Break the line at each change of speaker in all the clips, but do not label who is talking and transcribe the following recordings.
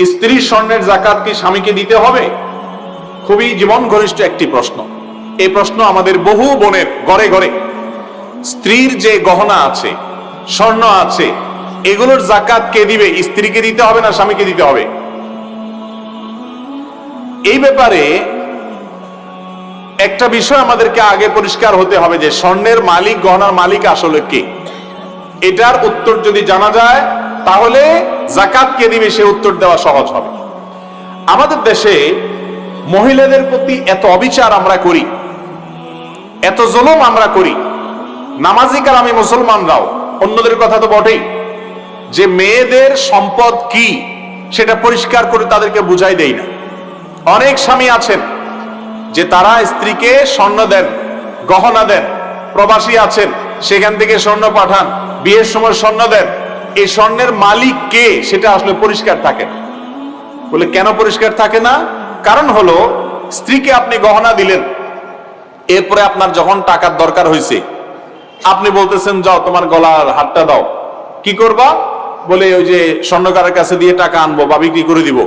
স্ত্রীর স্বর্ণের যাকাত কি স্বামীকে দিতে হবে? খুবই জীবন ঘনিষ্ঠ একটি প্রশ্ন। এই প্রশ্ন আমাদের বহু বোনের ঘরে ঘরে। স্ত্রীর যে গহনা আছে, স্বর্ণ আছে, এগুলোর যাকাত কে দিবে? স্ত্রীকে দিতে হবে না স্বামীকে দিতে হবে? এই ব্যাপারে একটা বিষয় আমাদেরকে আগে পরিষ্কার হতে হবে যে স্বর্ণের মালিক, গহনার মালিক আসলে কে। এটার উত্তর যদি জানা যায় তাহলে যাকাত কে দিবে সে উত্তর দেওয়া সহজ হবে। আমাদের দেশে মহিলাদের প্রতি এত অবিচার আমরা করি, এত জুলুম আমরা করি, নামাজি কালামী মুসলমানরাও, অন্যদের কথা তো বটেই, যে মেয়েদের সম্পদ কি সেটা পরিষ্কার করে তাদেরকে বুঝাই দেই না। অনেক স্বামী আছেন যে তারা স্ত্রীকে স্বর্ণ দেন, গহনা দেন, প্রবাসী আছেন সেখান থেকে স্বর্ণ পাঠান, বিয়ের সময় স্বর্ণ দেন। এই স্বর্ণের মালিক কে সেটা আসলে পরিষ্কার থাকে না। বলে কেন পরিষ্কার থাকে না? কারণ হলো স্ত্রীকে আপনি গহনা দিলেন, এরপরে আপনার যখন টাকার দরকার হয়েছে আপনি বলতেছেন যাও তোমার গলার হারটা দাও। কি করবা? বলে ওই যে স্বর্ণকারের কাছে দিয়ে টাকা আনবো বা বিক্রি করে দিব।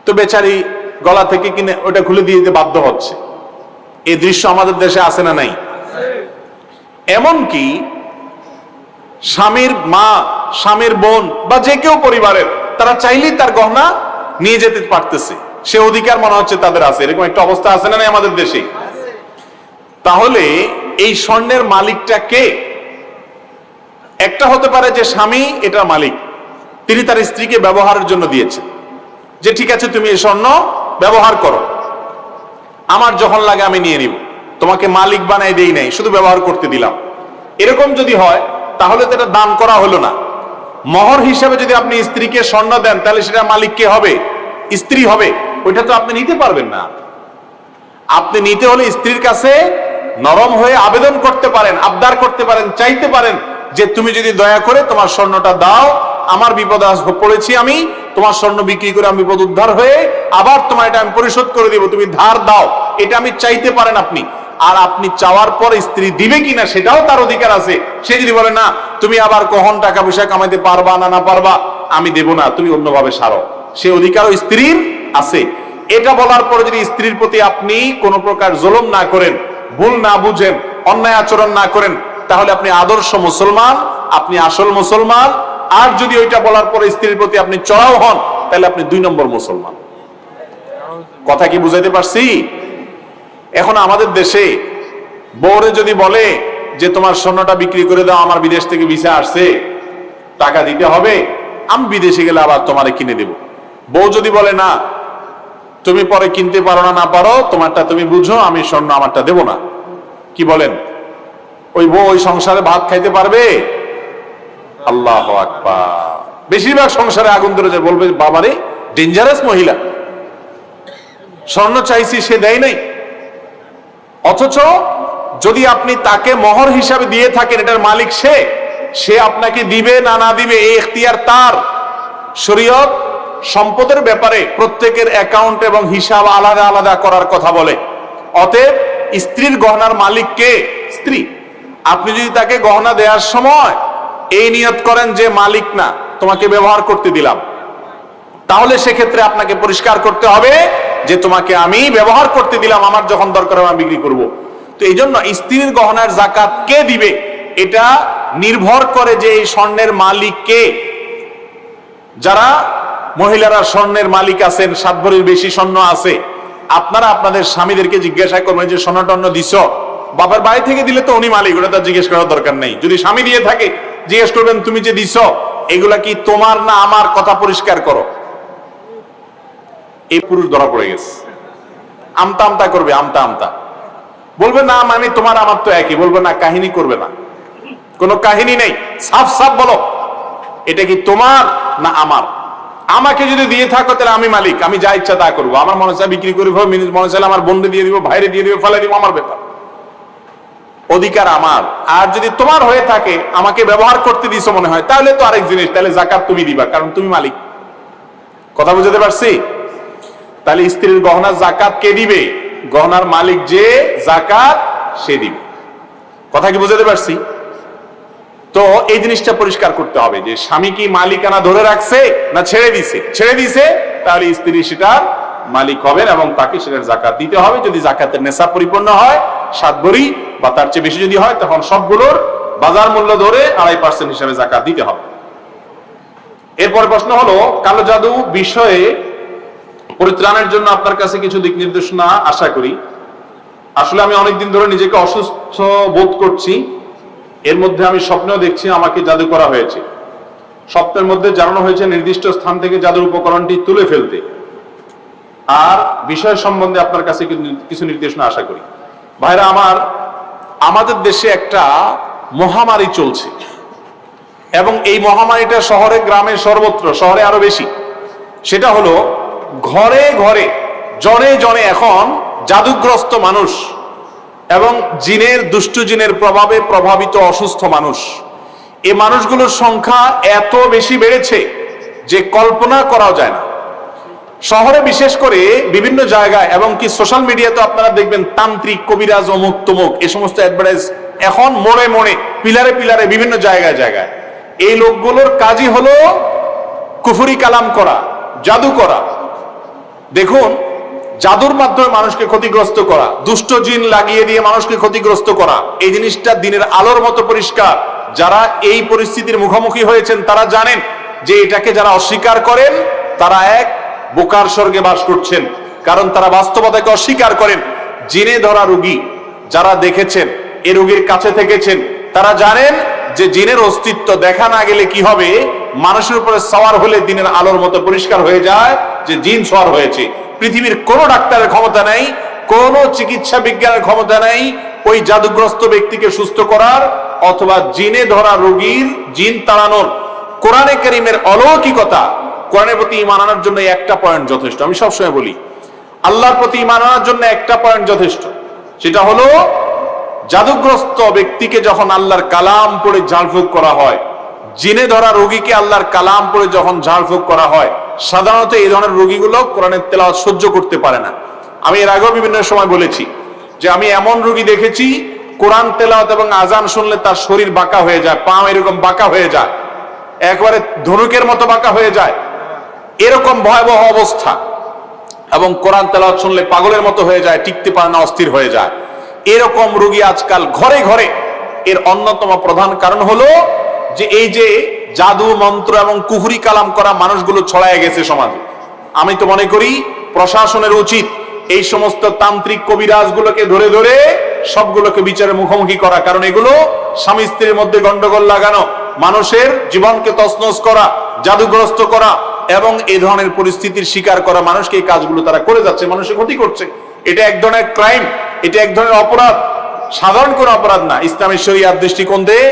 তো বেচারি গলা থেকে কিনে ওটা খুলে দিয়ে দিতে বাধ্য হচ্ছে। এই দৃশ্য আমাদের দেশে আছে না নাই? এমনকি স্বামীর মা, স্বামীর বোন বা যে কেউ পরিবারের, তারা চাইলেই তার গহনা নিয়ে যেতে পারতেছে, সে অধিকার মনে হচ্ছে তাদের আছে। এরকম একটা অবস্থা আছে না নাই আমাদের দেশে? তাহলে এই স্বর্ণের মালিকটা কে? একটা হতে পারে যে স্বামী এটার মালিক, তিনি তার স্ত্রীকে ব্যবহারের জন্য দিয়েছেন, যে ঠিক আছে তুমি এই স্বর্ণ ব্যবহার করো, আমার যখন লাগে আমি নিয়ে নিব, তোমাকে মালিক বানাই দেই নাই, শুধু ব্যবহার করতে দিলাম। এরকম যদি হয় তাহলে তো এটা দান করা হলো না। মোহর হিসাবে যদি আপনি স্ত্রীকে স্বর্ণ দেন তাহলে সেটা মালিক কে হবে? স্ত্রী হবে। ওইটা তো আপনি নিতে পারবেন না। আপনি নিতে হলে স্ত্রীর কাছে নরম হয়ে আবেদন করতে পারেন, আবদার করতে পারেন, চাইতে পারেন যে তুমি যদি দয়া করে তোমার স্বর্ণটা দাও, আমার বিপদ পড়েছি, আমি তোমার স্বর্ণ বিক্রি করে আমি বিপদ উদ্ধার হয়ে আবার তোমার এটা আমি পরিশোধ করে দিব, তুমি ধার দাও, এটা আমি চাইতে পারেন আপনি। আর আপনি চাওয়ার পর স্ত্রী দিবে কিনা সেটাও তার অধিকার আছে। সে যদি বলে না তুমি আবার কখন টাকা পয়সা কামাইতে পারবা না, না পারবা, আমি দেব না, তুমি অন্যভাবে সারো, সে অধিকারও স্ত্রীর আছে। এটা বলার পরে যদি স্ত্রীর প্রতি আপনি কোনো প্রকার জুলুম না করেন, ভুল না বুঝেন, অন্যায় আচরণ না করেন, তাহলে আপনি আদর্শ মুসলমান, আপনি আসল মুসলমান। আর যদি ওইটা বলার পরে স্ত্রীর প্রতি আপনি চড়াও হন তাহলে আপনি 2 নম্বর মুসলমান। কথা কি বুঝাইতে পারছি? এখন আমাদের দেশে বউরে যদি বলে যে তোমার স্বর্ণটা বিক্রি করে দাও, আমার বিদেশ থেকে ভিসা আসছে, টাকা দিতে হবে, আমি বিদেশে গেলে আবার তোমারে কিনে দেব। বউ যদি বলে না তুমি পরে কিনতে পারো না, না পারো, তোমারটা তুমি বুঝো, আমি স্বর্ণ আমারটা দেব না, কি বলেন? ওই বউ ওই সংসারে ভাত খাইতে পারবে? আল্লাহু আকবার। বেশিরভাগ সংসারে আগুন ধরে যায়, বলবে বাবারে ডেঞ্জারাস মহিলা, স্বর্ণ চাইছি সে দেয় নাই। অথচ যদি আপনি তাকে মোহর হিসাবে দিয়ে থাকেন, এটার মালিক সে আপনাকে দিবে না না দিবে এই এখতিয়ার তার। শরীয়ত সম্পদের ব্যাপারে প্রত্যেকের অ্যাকাউন্ট এবং হিসাব আলাদা আলাদা করার কথা বলে। অতএব স্ত্রীর গহনার মালিক কে? স্ত্রী। আপনি যদি তাকে গহনা দেওয়ার সময় এই নিয়ত করেন যে মালিক না, তোমাকে ব্যবহার করতে দিলাম, তাহলে সেক্ষেত্রে আপনাকে পরিষ্কার করতে হবে যে তোমাকে আমি ব্যবহার করতে দিলাম, আমার যখন দরকার আমি বিক্রি করব। তো এই জন্য স্ত্রীর গহনার যাকাত কে দিবে এটা নির্ভর করে যে এই স্বর্ণের মালিক কে। যারা মহিলারা স্বর্ণের মালিক আছেন, 7 ভরির বেশি স্বর্ণ আছে, আপনারা আপনাদের স্বামীদেরকে জিজ্ঞাসা করবেন যে স্বর্ণ টর্ণ দিছ, বাবার বাড়ি থেকে দিলে তো উনি মালিক, ওটা তার জিজ্ঞেস করার দরকার নেই। যদি স্বামী দিয়ে থাকে জিজ্ঞেস করবেন তুমি যে দিছ এগুলা কি তোমার না আমার, কথা পরিষ্কার করো। এই পুরুষ ধরা পড়ে গেছে, আমতা আমতা করবে, আমতা আমতা বলবে না মানে তোমার আমার তো একই, বলবে না, কাহিনী করবে না, কোনো কাহিনী নেই, সাফ সাফ বলো এটা কি তোমার না আমার। আমাকে যদি দিয়ে থাকো তাহলে আমি মালিক, আমি যা ইচ্ছা তা করবো, আমার মনে চায় বিক্রি করে মনে চাইলে আমার বোনকে দিয়ে দিব, ভাইরে দিয়ে দিব, ফেলে দিব, আমার ব্যাপার, অধিকার আমার। আর যদি তোমার হয়ে থাকে, আমাকে ব্যবহার করতে দিছো মনে হয়, তাহলে তো আরেক জিনিস, তাহলে যাকাত তুমি দিবা, কারণ তুমি মালিক। কথা বুঝতে পারছি? তাহলে স্ত্রীর গহনার যাকাত কে দিবে? গহনার মালিক যে, যাকাত সে দিবে। কথা কি বুঝতে পারছি? তো এই জিনিসটা পরিষ্কার করতে হবে যে স্বামী কি মালিকানা ধরে রাখছে না ছেড়ে দিছে। ছেড়ে দিছে তাহলে স্ত্রী সেটার মালিক হবেন এবং তাকে সেটার যাকাত দিতে হবে। যদি যাকাতের নেশাব পরিপূর্ণ হয় 7 ভরি বা তার চেয়ে বেশি যদি হয় তখন সবগুলোর বাজার মূল্য ধরে 2.5% হিসাবে যাকাত দিতে হবে। এরপর প্রশ্ন হলো কালো জাদু বিষয়ে পরিত্রাণের জন্য আপনার কাছে কিছু দিক নির্দেশনা আশা করি। আসলে আমি অনেকদিন ধরে নিজেকে অসুস্থ বোধ করছি। এর মধ্যে আমি স্বপ্নেও দেখছি আমাকে জাদু করা হয়েছে। স্বপ্নের মধ্যে জানানো হয়েছে নির্দিষ্ট স্থান থেকে জাদুর উপকরণটি তুলে ফেলতে। আর বিষয় সম্বন্ধে আপনার কাছে কিছু নির্দেশনা আশা করি। ভাইরা আমার, আমাদের দেশে একটা মহামারী চলছে এবং এই মহামারীটা শহরে গ্রামে সর্বত্র, শহরে আরো বেশি। সেটা হলো ঘরে ঘরে জনে জনে এখন জাদুগ্রস্ত মানুষ এবং জিনের, দুষ্টু জিনের প্রভাবে প্রভাবিত অসুস্থ মানুষ। এই মানুষগুলোর সংখ্যা এত বেশি বেড়েছে যে কল্পনা করা যায় না। শহরে বিশেষ করে বিভিন্ন জায়গায় এবং কি সোশ্যাল মিডিয়াতে আপনারা দেখবেন তান্ত্রিক, কবিরাজ, অমুক তমুক এই সমস্ত অ্যাডভার্টাইজ এখন মোড়ে মোড়ে, পিলারে পিলারে, বিভিন্ন জায়গায় জায়গায়। এই লোকগুলোর কাজই হলো কুফরি কালাম করা, জাদু করা। দেখুন, জাদুর মাধ্যমে মানুষকে ক্ষতিগ্রস্ত করা, দুষ্ট জিন লাগিয়ে দিয়ে মানুষকে ক্ষতিগ্রস্ত করা, এই জিনিসটা দিনের আলোর মতো পরিষ্কার। যারা এই পরিস্থিতির মুখোমুখি হয়েছেন তারা জানেন যে এটাকে যারা অস্বীকার করেন তারা এক বোকার স্বর্গে বাস করছেন। কারণ তারা বাস্তবতাকে অস্বীকার করেন। জিনে ধরা রোগী যারা দেখেছেন, এই রোগীর কাছে থেকেছেন, তারা জানেন যে জিনের অস্তিত্ব দেখা না গেলে কি হবে, মানুষের উপরে সওয়ার হলে দিনের আলোর মতো পরিষ্কার হয়ে যায় যে জিন সওয়ার হয়েছে। পৃথিবীর কোন ডাক্তারের ক্ষমতা নাই, কোন চিকিৎসা বিজ্ঞানের ক্ষমতা নাই ওই জাদুগ্রস্ত ব্যক্তিকে সুস্থ করার অথবা জিনে ধরা রোগীর জিন তাড়ানোর। কোরআনে কারীমের অলৌকিকতা, কোরআনের প্রতি ঈমান আনার জন্য একটা পয়েন্ট যথেষ্ট। আমি সবসময় বলি আল্লাহর প্রতি ঈমান আনার জন্য একটা পয়েন্ট যথেষ্ট। সেটা হলো জাদুগ্রস্ত ব্যক্তিকে যখন আল্লাহর কালাম পড়ে ঝাড়ফুঁক করা হয়, জিনে ধরা রোগীকে আল্লাহর কালাম পড়ে যখন ঝাড়ফুঁক করা হয়, সাধারণত এই ধরনের রোগীগুলো কোরআনের তেলাওয়াত সহ্য করতে পারে না। আমি এর আগেও বিভিন্ন সময় বলেছি যে আমি এমন রোগী দেখেছি কোরআন তেলাওয়াত এবং আজান শুনলে তার শরীর বাঁকা হয়ে যায়, পা এরকম বাঁকা হয়ে যায়, একবারে ধনুকের মতো বাঁকা হয়ে যায়, এরকম ভয়াবহ অবস্থা। এবং কোরআন তেলাওয়াত শুনলে পাগলের মতো হয়ে যায়, টিকতে পারে না, অস্থির হয়ে যায়। এরকম রোগী আজকাল ঘরে ঘরে। এর অন্যতম প্রধান কারণ হলো যে এই যে জাদু মন্ত্র এবং কুফরি কালাম করা মানুষগুলো ছড়ায় গেছে সমাজে। আমি তো মনে করি প্রশাসনের উচিত এই সমস্ত তান্ত্রিক কবিরাজগুলোকে ধরে ধরে সবগুলোকে বিচারের মুখোমুখি করা। কারণ এগুলো স্বামী স্ত্রীর মধ্যে গন্ডগোল লাগানো, মানুষের জীবনকে তছনছ করা, জাদুগ্রস্ত করা এবং এই ধরনের পরিস্থিতির শিকার করা মানুষকে এই কাজগুলো তারা করে যাচ্ছে, মানুষের ক্ষতি করছে। এটা এক ধরনের ক্রাইম, এটা এক ধরনের অপরাধ, সাধারণ কোনো অপরাধ না। ইসলামী শরিয়াত দৃষ্টিকোণ দিয়ে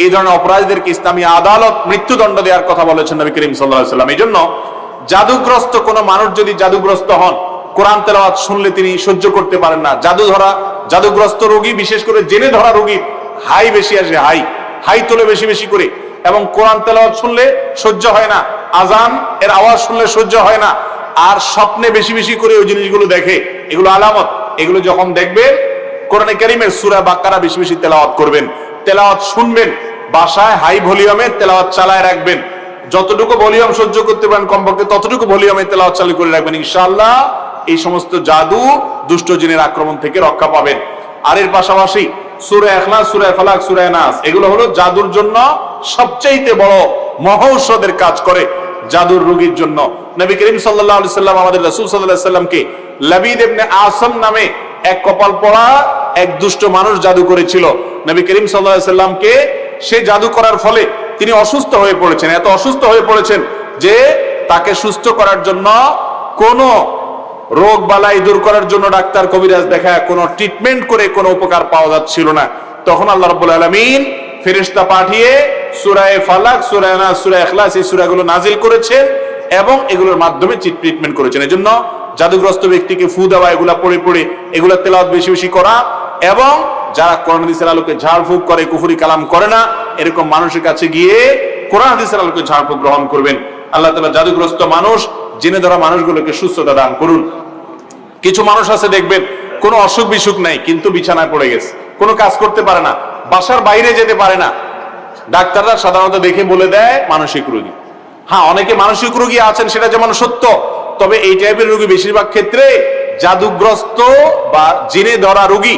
এই ধরনের অপরাধীদেরকে ইসলামী আদালত মৃত্যুদণ্ড দেওয়ার কথা বলেছেন নবী করিম সাল্লাল্লাহু আলাইহি ওয়াসাল্লাম। এই জন্য জাদুগ্রস্ত কোনো মানুষ যদি জাদুগ্রস্ত হন, কোরআন তেলাওয়াত শুনলে তিনি সহ্য করতে পারেন না। জাদুগ্রস্ত রোগী, বিশেষ করে জেনে ধরা রোগী হাই বেশি আসে, হাই তোলে বেশি বেশি করে, এবং কোরআন তেলাওয়াত শুনলে সহ্য হয় না, আজান এর আওয়াজ শুনলে সহ্য হয় না, আর স্বপ্নে বেশি বেশি করে ওই জিনিসগুলো দেখে। এগুলো আলামত। এগুলো যখন দেখবেন কোরআনে কারীমের সূরা বাকারা বেশি বেশি তেলাওয়াত করবেন, তেলাওয়াত শুনবেন, বাসায় হাই ভলিউমে তেলাওয়াত চালায় রাখবেন। যতটুকু ভলিউম সহ্য করতে পারেন কমপক্ষে ততটুকু ভলিউমে তেলাওয়াত চালু করে রাখবেন। ইনশাআল্লাহ এই সমস্ত জাদু, দুষ্ট জিনের আক্রমণ থেকে রক্ষা পাবেন। আর এর পাশাপাশি সূরা ইখলাস, সূরা ফালাক, সূরা নাস এগুলো হলো জাদুর জন্য সবচেয়ে বড় মহৌষধের কাজ করে জাদুর রোগীর জন্য। নবী করিম সাল্লাল্লাহু আলাইহি সাল্লাম আমাদের রাসূল সাল্লাল্লাহু আলাইহি সাল্লামকে লাবিদ ইবনে আসম নামে এক কপাল পড়া এক দুষ্ট মানুষ জাদু করেছিল। নবী করিম সাল্লাল্লাহু আলাইহি সাল্লামকে সে জাদু করার ফলে তিনি অসুস্থ হয়ে পড়েছেন, এত অসুস্থ হয়ে পড়েছেন যে তাকে সুস্থ করার জন্য কোনো রোগ বালাই দূর করার জন্য ডাক্তার কবিরাজ দেখায় কোনো ট্রিটমেন্ট করে কোনো উপকার পাওয়া যাচ্ছিল না। তখন আল্লাহ রাব্বুল আলামিন ফেরেশতা পাঠিয়ে সূরা ফালাক, সূরা নাস, সূরা ইখলাস এই সূরাগুলো নাজিল করেছেন এবং এগুলোর মাধ্যমে ট্রিটমেন্ট করেছেন। এজন্য জাদুগ্রস্ত ব্যক্তিকে ফু দেওয়া, এগুলা পড়ে পড়ে এগুলা তেলাওয়াত বেশি বেশি করা, এবং যারা কোরআন হাদিসের আলোকে ঝাড়ফুঁক করে, কুফরি কালাম করে না, এরকম মানুষের কাছে গিয়ে কোরআন হাদিসের আলোকে ঝাড়ফুঁক গ্রহণ করবেন। আল্লাহ তাআলা জাদুগ্রস্ত মানুষ, জেনে ধরা মানুষগুলোকে সুস্থতা দান করুন। কিছু মানুষ আছে দেখবেন কোনো অসুখ বিসুখ নাই কিন্তু বিছানায় পড়ে গেছে, কোনো কাজ করতে পারে না, বাসার বাইরে যেতে পারে না, ডাক্তাররা সাধারণত দেখে বলে দেয় মানসিক রোগী। হ্যাঁ, অনেকে মানসিক রোগী আছেন, সেটা যেমন সত্য, তবে এই টাইপের রোগী বেশিরভাগ ক্ষেত্রে জাদুগ্রস্ত বা জিনে ধরা রোগী।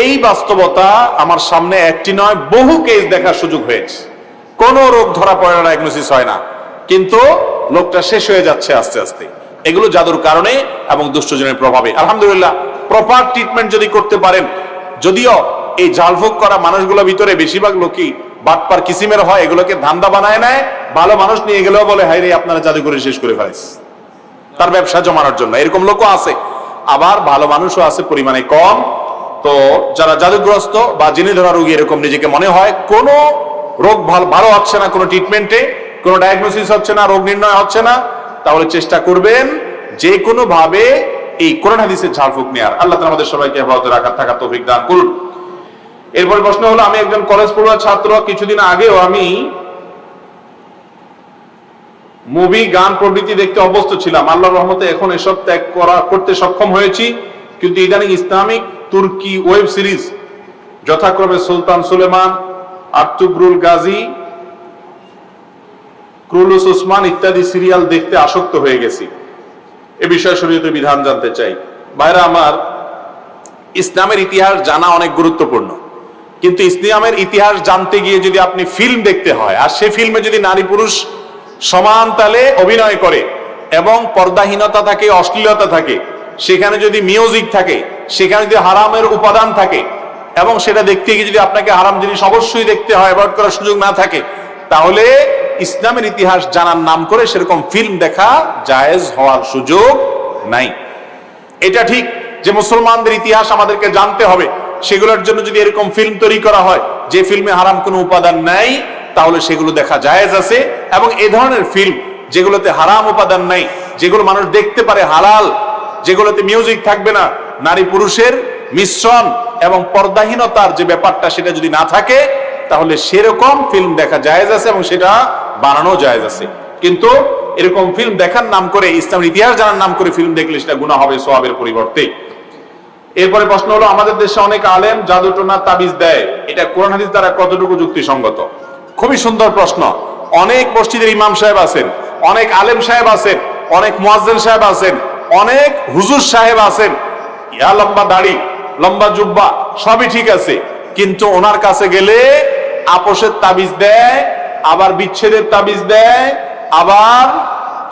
এই বাস্তবতা আমার সামনে একটি নয়, বহু কেস দেখার সুযোগ হয়েছে। কোনো রোগ ধরা পড়ে না, ডায়াগনোসিস হয় না, কিন্তু লোকটা শেষ হয়ে যাচ্ছে আস্তে আস্তে। এগুলো জাদুর কারণে এবং দুষ্টজনের প্রভাবে। আলহামদুলিল্লাহ, প্রপার ট্রিটমেন্ট যদি করতে পারেন, যদিও এই ঝাড়ফুঁক করা মানুষগুলোর ভিতরে বেশিরভাগ লোকই বাটপার কিসিমের হয়, এগুলোকে ধান্দা বানায় নেয়। ভালো মানুষ নিয়ে গেলেও বলে, হাই রে আপনারা জাদু করে শেষ করে ফেলেছে, তার ব্যবসা জমানোর জন্য। এরকম লোকও আছে, আবার ভালো মানুষও আছে, পরিমাণে কম। তো যারা জাদুগ্রস্ত বা জিনে ধরা রোগী এরকম নিজেকে মনে হয়, কোনো রোগ ভালো হচ্ছে না, কোনো ট্রিটমেন্টে কোনো ডায়াগনোসিস হচ্ছে না, রোগ নির্ণয় হচ্ছে না, তাহলে চেষ্টা করবেন যে কোনো ভাবে এই কোরআন হাদিসের ঝাড়ফুঁক নেয়ার। আল্লাহ তাআলা আমাদের সবাইকে হেফাজতে থাকার তৌফিক দান করুন। এরপর প্রশ্ন হলো, আমি একজন কলেজ পড়ুয়া ছাত্র। কিছুদিন আগেও আমি মুভি, গান প্রভৃতি দেখতে অভ্যস্ত ছিলাম। আল্লাহর রহমতে এখন এসব ত্যাগ করতে সক্ষম হয়েছি, কিন্তু ইদানিং ইসলামিক তুর্কি ওয়েব সিরিজ যথাক্রমে সুলতান সুলেমান, আর্তুগ্রুল গাজী, ক্রুলুস ওসমান ইত্যাদি সিরিয়াল দেখতে আসক্ত হয়ে গেছি। এ বিষয়ে শরীয়তের বিধান জানতে চাই। ভাইরা আমার, ইসলামের ইতিহাস জানা অনেক গুরুত্বপূর্ণ, কিন্তু ইসলামের ইতিহাস জানতে গিয়ে যদি আপনি ফিল্ম দেখতে হয়, আর সে ফিল্মে যদি নারী পুরুষ সমান তালে অভিনয় করে এবং পর্দাহীনতা থাকে, অশ্লীলতা থাকে, সেখানে যদি মিউজিক থাকে, সেখানে যদি হারামের উপাদান থাকে, এবং সেটা দেখতে গিয়ে যদি আপনাকে হারাম জিনিস অবশ্যই দেখতে হয়, অ্যাভয়েড করার সুযোগ না থাকে, তাহলে ইসলামের ইতিহাস জানার নাম করে সেরকম ফিল্ম দেখা জায়েজ হওয়ার সুযোগ নাই। এটা ঠিক যে মুসলমানদের ইতিহাস আমাদেরকে জানতে হবে, সেগুলোর জন্য যদি এরকম ফিল্ম তৈরি করা হয় যে ফিল্মে হারাম কোনো উপাদান নাই, তাহলে সেগুলো দেখা জায়েজ আছে। এবং এই ধরনের ফিল্ম যেগুলোতে হারাম উপাদান নাই, যেগুলো মানুষ দেখতে পারে হালাল, যেগুলোতে মিউজিক থাকবে না, নারী পুরুষের মিশ্রণ এবং পর্দাহীনতার যে ব্যাপারটা সেটা যদি না থাকে, তাহলে সেরকম ফিল্ম দেখা জায়েজ আছে এবং সেটা বানানো জায়েজ আছে। কিন্তু এরকম ফিল্ম দেখার নাম করে, ইসলামের ইতিহাস জানার নাম করে ফিল্ম দেখলে সেটা গুনাহ হবে সওয়াবের পরিবর্তে। এরপরে প্রশ্ন হলো, আমাদের দেশে অনেক আলেম জাদুটোনা তাবিজ দেয়, এটা কোরআন হাদিস দ্বারা কতটুকু যুক্তিসঙ্গত? খুবই সুন্দর প্রশ্ন। অনেক মসজিদের ইমাম সাহেব আছেন, অনেক আলেম সাহেব আছেন, অনেক মুয়াজ্জিন সাহেব আছেন, অনেক হুজুর সাহেব আছেন, ইয়া লম্বা দাড়ি, লম্বা জুব্বা, সবই ঠিক আছে, কিন্তু ওনার কাছে গেলে আপোষের তাবিজ দেয়, আবার বিচ্ছেদের তাবিজ দেয়, আবার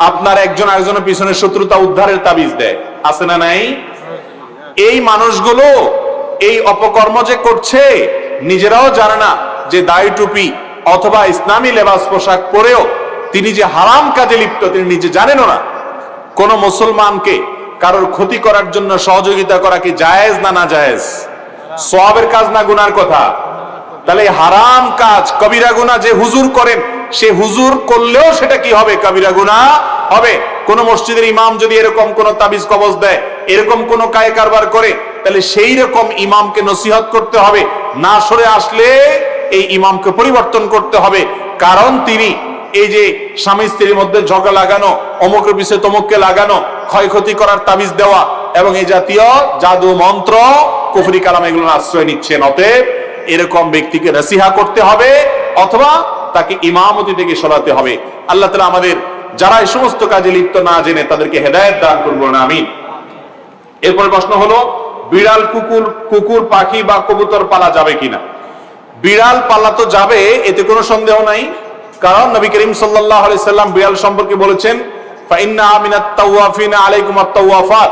আপনার একজন আরেকজনের পিছনে শত্রুতা উদ্ধারের তাবিজ দেয়। আছে না নাই? এই মানুষগুলো এই অপকর্ম যে করছে, নিজেরাও জানে না যে দাড়ি টুপি অথবা ইসলামী লেবাস পোশাক পরেও তিনি যে হারাম কাজে লিপ্ত, তিনি নিজে জানেনও না। কোন মুসলমানকে কারোর ক্ষতি করার জন্য সহযোগিতা করা কি জায়েজ না না জায়েজ? সওয়াবের কাজ না গুনার কথা? তাহলে হারাম কাজ, কবিরা গুনাহ যে হুজুর করেন, সে হুজুর করলেও সেটা কি হবে? কবিরা গুনাহ হবে। কোন মসজিদের ইমাম যদি এরকম কোন তাবিজ কবজ দেয়, এরকম কোন কায়ে কারবার করে, তাহলে সেই রকম ইমামকে নসিহত করতে হবে। না সরে আসলে এই ইমামকে পরিবর্তন করতে হবে, কারণ তিনি এই যে স্বামী স্ত্রীর মধ্যে ঝগড়া লাগানো, অমুকের পিছে তমুককে লাগানো, ক্ষয়ক্ষতি করার তাবিজ দেওয়া এবং এই জাতীয় জাদু মন্ত্র, কুফরি কালাম এগুলোর আশ্রয় নিচ্ছেন। অতএব এরকম ব্যক্তিকে নসিহা করতে হবে অথবা তাকে ইমামতি থেকে সরাতে হবে। আল্লাহ তাআলা আমাদের যারা এই সমস্ত কাজে লিপ্ত না জেনে তাদেরকে হেদায়েত দান করুন, আমিন। এরপর প্রশ্ন হলো, বিড়াল, কুকুর, পাখি বা কবুতর পালা যাবে কিনা? বিড়াল পালা তো যাবে, এতে কোনো সন্দেহ নাই, কারণ নবী করিম সাল্লাল্লাহু আলাইহি সাল্লাম বিড়াল সম্পর্কে বলেছেন, ফাইন্না মিনাত তাওয়াফিনা আলাইকুম আত-তাওয়াফাত,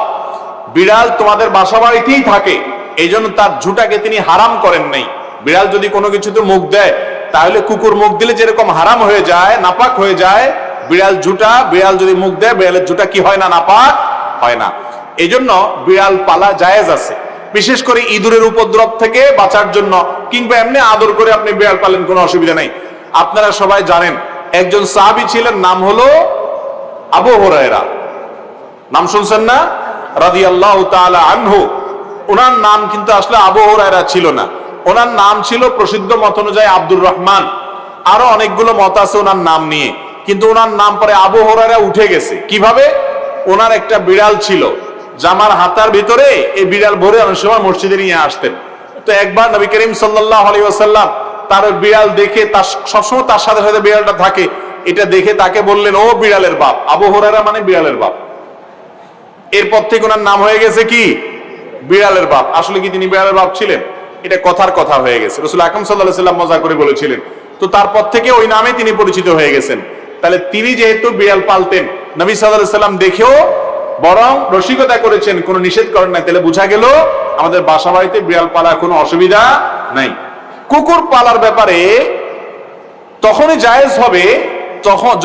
বিড়াল তোমাদের বাসা বাড়িতেই থাকে, এইজন্য তার ঝুঁটাকে তিনি হারাম করেন নাই। বিড়াল যদি কোনো কিছুতে মুখ দেয়, তাহলে কুকুর মুখ দিলে যেরকম হারাম হয়ে যায়, নাপাক হয়ে যায়, বিড়াল যদি মুখ দেয়, বিড়ালের ঝুঁটা কি হয় না? নাপাক হয় না। এইজন্য বিড়াল পালা জায়েজ আছে, বিশেষ করে ইঁদুরের উপদ্রব থেকে বাঁচার জন্য, কিংবা এমনি আদর করে আপনি বিড়াল পালেন, কোনো অসুবিধা নাই। আপনারা সবাই জানেন একজন সাহাবী ছিলেন, নাম হলো আবু হুরায়রা, নাম শুনছেন না? রাদিয়াল্লাহু তাআলা আনহু। ওনার নাম কিন্তু আসলে আবু হুরায়রা ছিল না, ওনার নাম ছিল প্রসিদ্ধ মত অনুযায়ী আব্দুর রহমান। আরো অনেকগুলো মত আছে ওনার নাম নিয়ে, কিন্তু ওনার নাম পরে আবু হুরায়রা উঠে গেছে। কিভাবে? ওনার একটা বিড়াল ছিল, জামার হাতার ভিতরে এই বিড়াল ভরে অনেক সময় মসজিদে নিয়ে আসতেন। তো একবার নবী করিম সাল্লাল্লাহু আলাইহি ওয়াসাল্লাম তার ওই বিড়াল দেখে, তার সবসময় তার সাথে সাথে বিড়ালটা থাকে, এটা দেখে তাকে বললেন, ও বিড়ালের বাপ। আবু হুরায়রা মানে বিড়ালের বাপ। এরপর থেকে ওনার নাম হয়ে গেছে কি? বিড়ালের বাপ। আসলে কি তিনি বিড়ালের বাপ ছিলেন? এটা কথার কথা হয়ে গেছে। রাসূল আকরাম সাল্লাল্লাহু আলাইহি ওয়াসাল্লাম মজা করে বলেছিলেন, তো তারপর থেকে ওই নামে তিনি পরিচিত হয়ে গেছেন। তাহলে তিনি যেহেতু বিড়াল পালতেন, নবী সাল্লাল্লাহু আলাইহি ওয়াসাল্লাম দেখেও বরং রসিকতা করেছেন, কোনো নিষেধ করেন নাই। তাহলে বোঝা গেল আমাদের বাসা বাড়িতে বিড়াল পালা কোনো অসুবিধা নাই। কুকুর পালার ব্যাপারে তখনই জায়েজ হবে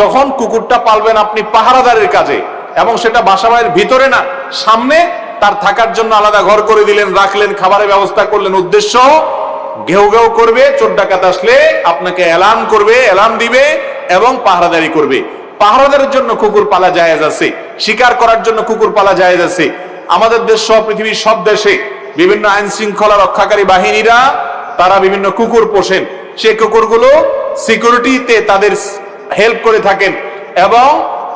যখন কুকুরটা পালবেন আপনি পাহারাদারের কাজে, এবং সেটা বাসা বাড়ির ভিতরে না, সামনে তার থাকার জন্য আলাদা ঘর করে দিলেন, রাখলেন, খাবারের ব্যবস্থা করলেন। উদ্দেশ্য ঘেউ ঘেউ করবে, চোর ডাকাত আসলে আপনাকে এলান করবে, এলান দিবে এবং পাহারাদারি করবে। পাহারাদারের জন্য কুকুর পালা জায়েজ আছে, শিকার করার জন্য কুকুর পালা জায়েজ আছে। আমাদের দেশ সহ পৃথিবীর সব দেশে বিভিন্ন আইন শৃঙ্খলা রক্ষাকারী বাহিনীরা তারা বিভিন্ন কুকুর পোষেন। সেই কুকুরগুলো সিকিউরিটিতে তাদের হেল্প করে থাকেন এবং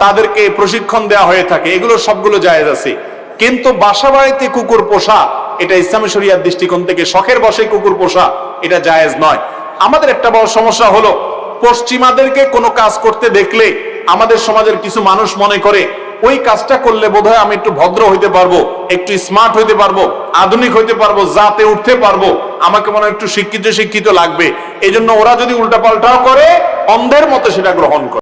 তাদেরকে প্রশিক্ষণ দেওয়া হয়ে থাকে। এগুলো সবগুলো জায়েজ আছে। কিন্তু বাসা বাড়িতে কুকুর পোষা, এটা ইসলামী শরীয়ত দৃষ্টিকোণ থেকে শখের বশে কুকুর পোষা, এটা জায়েজ নয়। আমাদের একটা বড় সমস্যা হলো, পশ্চিমাদেরকে কোনো কাজ করতে দেখলে আমাদের সমাজের কিছু মানুষ মনে করে ওই কাজটা করলে বোধহয় আমি একটু ভদ্র হইতে পারবো, একটু স্মার্ট হইতে পারবো, আধুনিক হইতে পারবো, জাতে উঠতে পারবো, আমাকে মনে হয় একটু শিক্ষিত লাগবে। এই জন্য ওরা যদি উল্টাপাল্টাও করে অন্ধের মতো সেটা গ্রহণ করে।